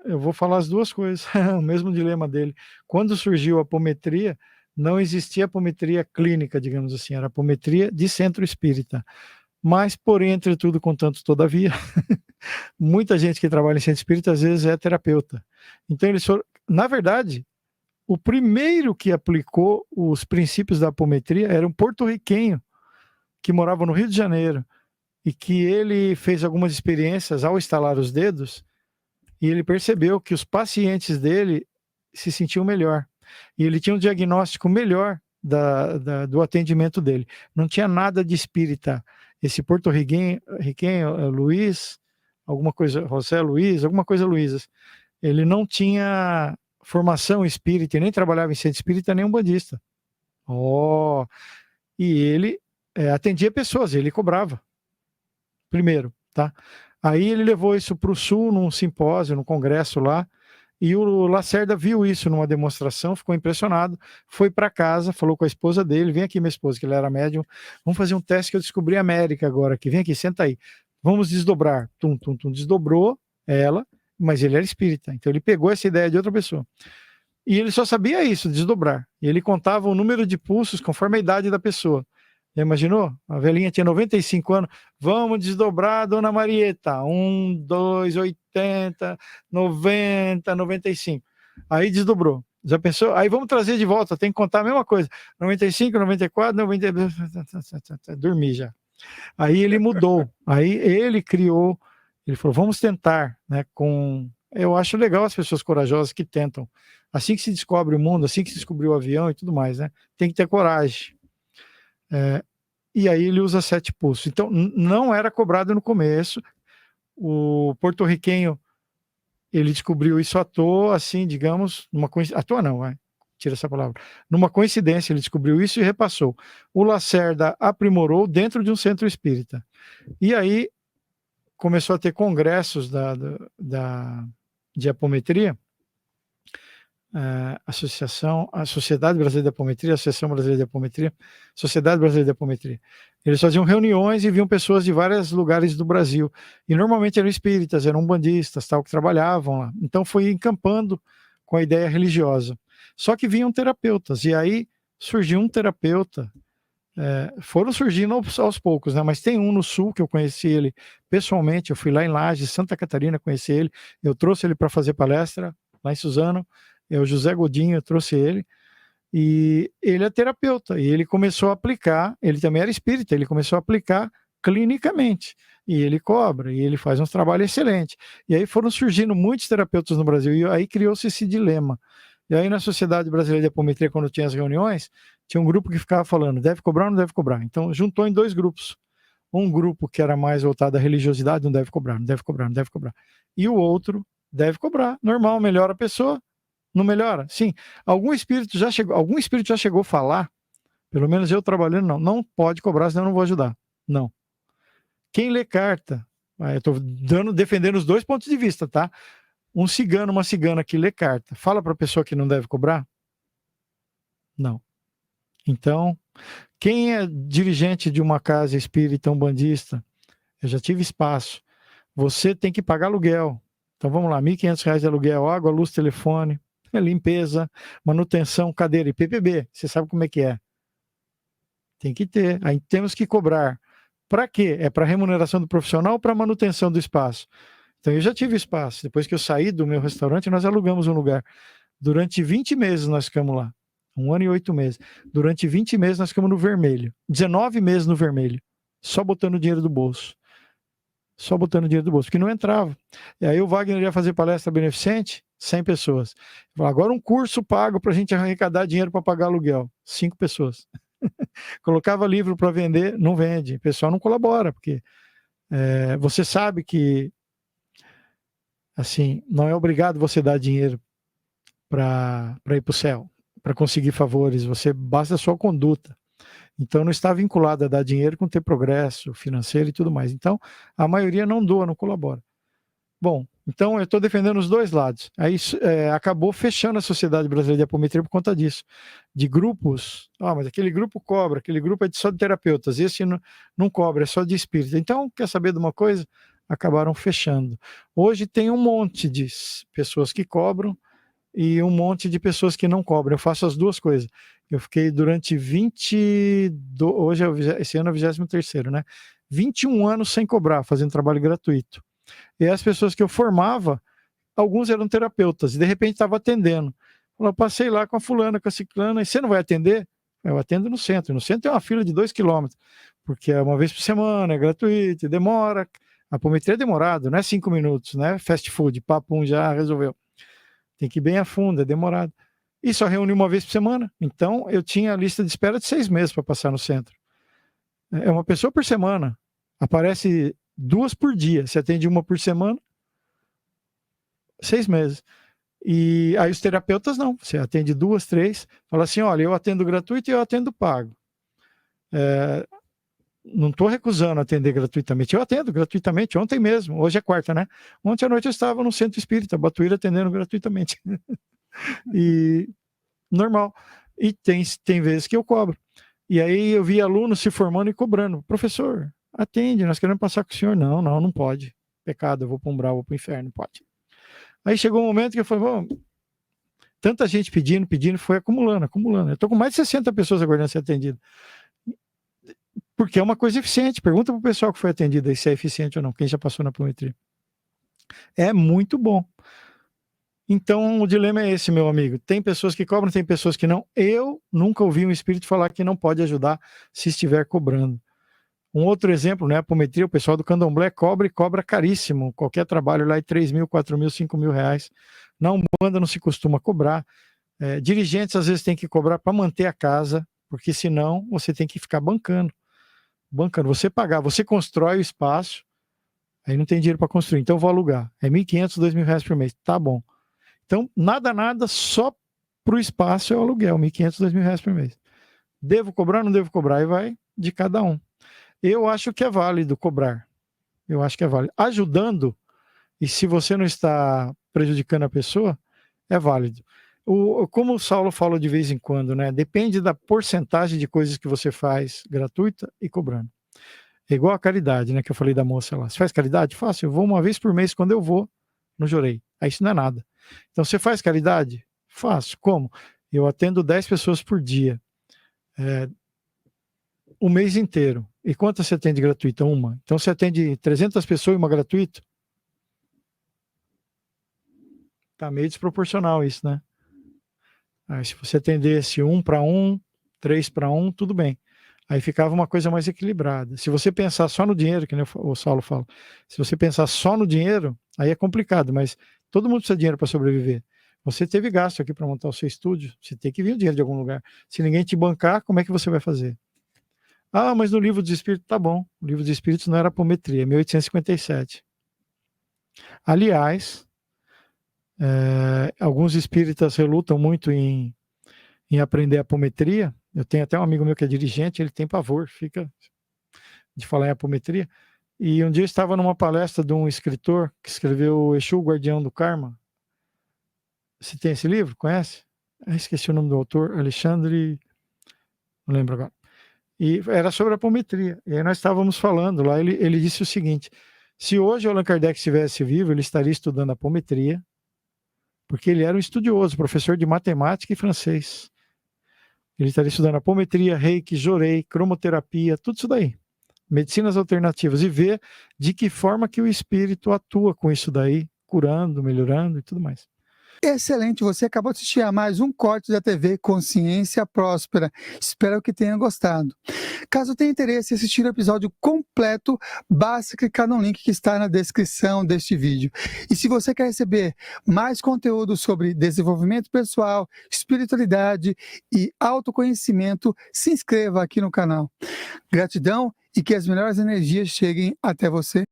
eu vou falar as duas coisas, o mesmo dilema dele. Quando surgiu a apometria, não existia apometria clínica, digamos assim, era apometria de centro espírita. Mas, porém, entretudo, contanto, todavia, muita gente que trabalha em centro espírita às vezes é terapeuta. Então, eles foram, na verdade, o primeiro que aplicou os princípios da apometria era um porto-riquenho que morava no Rio de Janeiro e que ele fez algumas experiências ao estalar os dedos e ele percebeu que os pacientes dele se sentiam melhor. E ele tinha um diagnóstico melhor do atendimento dele. Não tinha nada de espírita. Esse porto-riquenho, Luiz, alguma coisa, José Luiz, alguma coisa Luizas, ele não tinha formação espírita, nem trabalhava em centro espírita, nem um bandista. Oh, e ele atendia pessoas, ele cobrava, primeiro, tá? Aí ele levou isso para o Sul, num simpósio, num congresso lá, e o Lacerda viu isso numa demonstração, ficou impressionado, foi para casa, falou com a esposa dele, vem aqui minha esposa, que ele era médium, vamos fazer um teste que eu descobri a América agora aqui, vem aqui, senta aí, vamos desdobrar, tum, tum, tum, desdobrou ela, mas ele era espírita, então ele pegou essa ideia de outra pessoa. E ele só sabia isso, desdobrar. E ele contava o número de pulsos conforme a idade da pessoa. Já imaginou? A velhinha tinha 95 anos. Vamos desdobrar, dona Marieta. 1, 2, 80, 90, 95. Aí desdobrou. Já pensou? Aí vamos trazer de volta. Tem que contar a mesma coisa. 95, 94, 90. Dormi já. Aí ele mudou. Aí ele criou. Ele falou: vamos tentar, né? Eu acho legal as pessoas corajosas que tentam. Assim que se descobre o mundo, assim que se descobriu o avião e tudo mais, né? Tem que ter coragem. E aí ele usa 7 pulsos. Então, não era cobrado no começo. O porto-riquenho, ele descobriu isso à toa, assim, digamos, numa coincidência. À toa não, vai. Tira essa palavra. Numa coincidência, ele descobriu isso e repassou. O Lacerda aprimorou dentro de um centro espírita. E aí começou a ter congressos de apometria, a Sociedade Brasileira de Apometria, a Associação Brasileira de Apometria, Sociedade Brasileira de Apometria. Eles faziam reuniões e viam pessoas de vários lugares do Brasil. E normalmente eram espíritas, eram umbandistas, tal, que trabalhavam lá. Então foi encampando com a ideia religiosa. Só que vinham terapeutas. E aí surgiu um terapeuta. Foram surgindo aos poucos, né? Mas tem um no Sul que eu conheci ele pessoalmente. Eu fui lá em Lages, Santa Catarina, conheci ele. Eu trouxe ele para fazer palestra lá em Suzano. É o José Godinho, eu trouxe ele, e ele é terapeuta, e ele começou a aplicar, ele também era espírita, ele começou a aplicar clinicamente, e ele cobra, e ele faz uns trabalhos excelentes. E aí foram surgindo muitos terapeutas no Brasil, e aí criou-se esse dilema. E aí na Sociedade Brasileira de Apometria, quando tinha as reuniões, tinha um grupo que ficava falando, deve cobrar ou não deve cobrar? Então juntou em 2 grupos. Um grupo que era mais voltado à religiosidade, não deve cobrar, não deve cobrar, não deve cobrar. E o outro deve cobrar, normal, melhora a pessoa. Não melhora? Sim. Algum espírito já chegou a falar, pelo menos eu trabalhando, não pode cobrar, senão eu não vou ajudar. Não. Quem lê carta, eu estou defendendo os 2 pontos de vista, tá? Um cigano, uma cigana que lê carta, fala para a pessoa que não deve cobrar? Não. Então, quem é dirigente de uma casa espírita umbandista, eu já tive espaço, você tem que pagar aluguel. Então vamos lá, R$ 1.500 de aluguel, água, luz, telefone, limpeza, manutenção, cadeira e PPB. Você sabe como é que é. Tem que ter. Aí temos que cobrar. Para quê? É para remuneração do profissional ou para manutenção do espaço? Então eu já tive espaço. Depois que eu saí do meu restaurante, nós alugamos um lugar. Durante 20 meses nós ficamos lá. 1 ano e 8 meses. Durante 20 meses nós ficamos no vermelho. 19 meses no vermelho. Só botando dinheiro do bolso. Só botando dinheiro do bolso, porque não entrava. E aí o Wagner ia fazer palestra beneficente, 100 pessoas. Falei, agora um curso pago para a gente arrecadar dinheiro para pagar aluguel. 5 pessoas. Colocava livro para vender, não vende. O pessoal não colabora, porque você sabe que assim, não é obrigado você dar dinheiro para ir para o céu, para conseguir favores. Basta a sua conduta. Então não está vinculado a dar dinheiro com ter progresso financeiro e tudo mais. Então a maioria não doa, não colabora. Bom, então eu estou defendendo os 2 lados. Aí acabou fechando a Sociedade Brasileira de Apometria por conta disso. De grupos, mas aquele grupo cobra, aquele grupo é só de terapeutas, esse não cobra, é só de espírita. Então, quer saber de uma coisa? acabaram fechando. Hoje tem um monte de pessoas que cobram e um monte de pessoas que não cobram. Eu faço as duas coisas. Eu fiquei durante hoje esse ano é o 23º, né? 21 anos sem cobrar, fazendo trabalho gratuito. E as pessoas que eu formava, alguns eram terapeutas, e de repente estava atendendo. Eu passei lá com a fulana, com a ciclana, e você não vai atender? Eu atendo no centro. No centro tem uma fila de 2 quilômetros, porque é uma vez por semana, é gratuito, demora. A apometria é demorado, não é 5 minutos, né? Fast food, papum, já resolveu. Tem que ir bem a fundo, é demorado. E só reúne uma vez por semana. Então, eu tinha a lista de espera de 6 meses para passar no centro. É uma pessoa por semana. Aparece 2 por dia. Você atende uma por semana, 6 meses. E aí os terapeutas não. Você atende 2, 3. Fala assim, olha, eu atendo gratuito e eu atendo pago. Não estou recusando atender gratuitamente. Eu atendo gratuitamente, ontem mesmo. Hoje é quarta, né? Ontem à noite eu estava no Centro Espírita, Batuíra, atendendo gratuitamente. E normal. E tem vezes que eu cobro. E aí eu vi alunos se formando e cobrando. Professor, atende, nós queremos passar com o senhor. Não pode. Pecado, eu vou para o umbral, vou para o inferno, não pode. Aí chegou um momento que eu falei, bom, tanta gente pedindo, foi acumulando. Eu estou com mais de 60 pessoas aguardando ser atendido. Porque é uma coisa eficiente. Pergunta para o pessoal que foi atendido aí se é eficiente ou não, quem já passou na apometria. É muito bom. Então, o dilema é esse, meu amigo. Tem pessoas que cobram, tem pessoas que não. Eu nunca ouvi um espírito falar que não pode ajudar se estiver cobrando. Um outro exemplo, né? A apometria, o pessoal do candomblé cobra e cobra caríssimo. Qualquer trabalho lá é 3 mil, 4 mil, 5 mil reais. Na Umbanda não se costuma cobrar. Dirigentes às vezes têm que cobrar para manter a casa, porque senão você tem que ficar bancando. Você pagar, você constrói o espaço, aí não tem dinheiro para construir, então eu vou alugar. É 1.500, 2 mil reais por mês. Tá bom. Então, nada, só para o espaço é o aluguel, 1.500, 2 mil reais por mês. Devo cobrar, não devo cobrar? Aí vai de cada um. Eu acho que é válido cobrar. Eu acho que é válido. Ajudando, e se você não está prejudicando a pessoa, é válido. Como o Saulo fala de vez em quando, né? Depende da porcentagem de coisas que você faz gratuita e cobrando. É igual a caridade, né? Que eu falei da moça lá. Você faz caridade? Faço. Eu vou uma vez por mês quando eu vou no Jorei. Aí isso não é nada. Então, você faz caridade? Faço. Como? Eu atendo 10 pessoas por dia. O mês inteiro. E quantas você atende gratuita? Uma. Então, você atende 300 pessoas e uma gratuita? Tá meio desproporcional isso, né? Aí, se você atendesse 1 para 1, 3 para 1, tudo bem. Aí ficava uma coisa mais equilibrada. Se você pensar só no dinheiro, que nem o Saulo fala, se você pensar só no dinheiro, aí é complicado, mas todo mundo precisa de dinheiro para sobreviver. Você teve gasto aqui para montar o seu estúdio, você tem que vir o dinheiro de algum lugar. Se ninguém te bancar, como é que você vai fazer? Ah, mas no livro dos espíritos, tá bom. O livro dos espíritos não era apometria, é 1857. Aliás, alguns espíritas relutam muito em aprender apometria. Eu tenho até um amigo meu que é dirigente, ele tem pavor, fica de falar em apometria. E um dia eu estava numa palestra de um escritor que escreveu Exu, o Guardião do Karma. Você tem esse livro? Conhece? Esqueci o nome do autor, Alexandre, não lembro agora. E era sobre apometria. E aí nós estávamos falando lá, ele disse o seguinte: se hoje o Allan Kardec estivesse vivo, ele estaria estudando apometria, porque ele era um estudioso, professor de matemática e francês. Ele estaria estudando apometria, reiki, jorei, cromoterapia, tudo isso daí. Medicinas alternativas, e ver de que forma que o espírito atua com isso daí, curando, melhorando e tudo mais. Excelente, você acabou de assistir a mais um corte da TV Consciência Próspera. Espero que tenha gostado. Caso tenha interesse em assistir o episódio completo, basta clicar no link que está na descrição deste vídeo. E se você quer receber mais conteúdo sobre desenvolvimento pessoal, espiritualidade e autoconhecimento, se inscreva aqui no canal. Gratidão e que as melhores energias cheguem até você.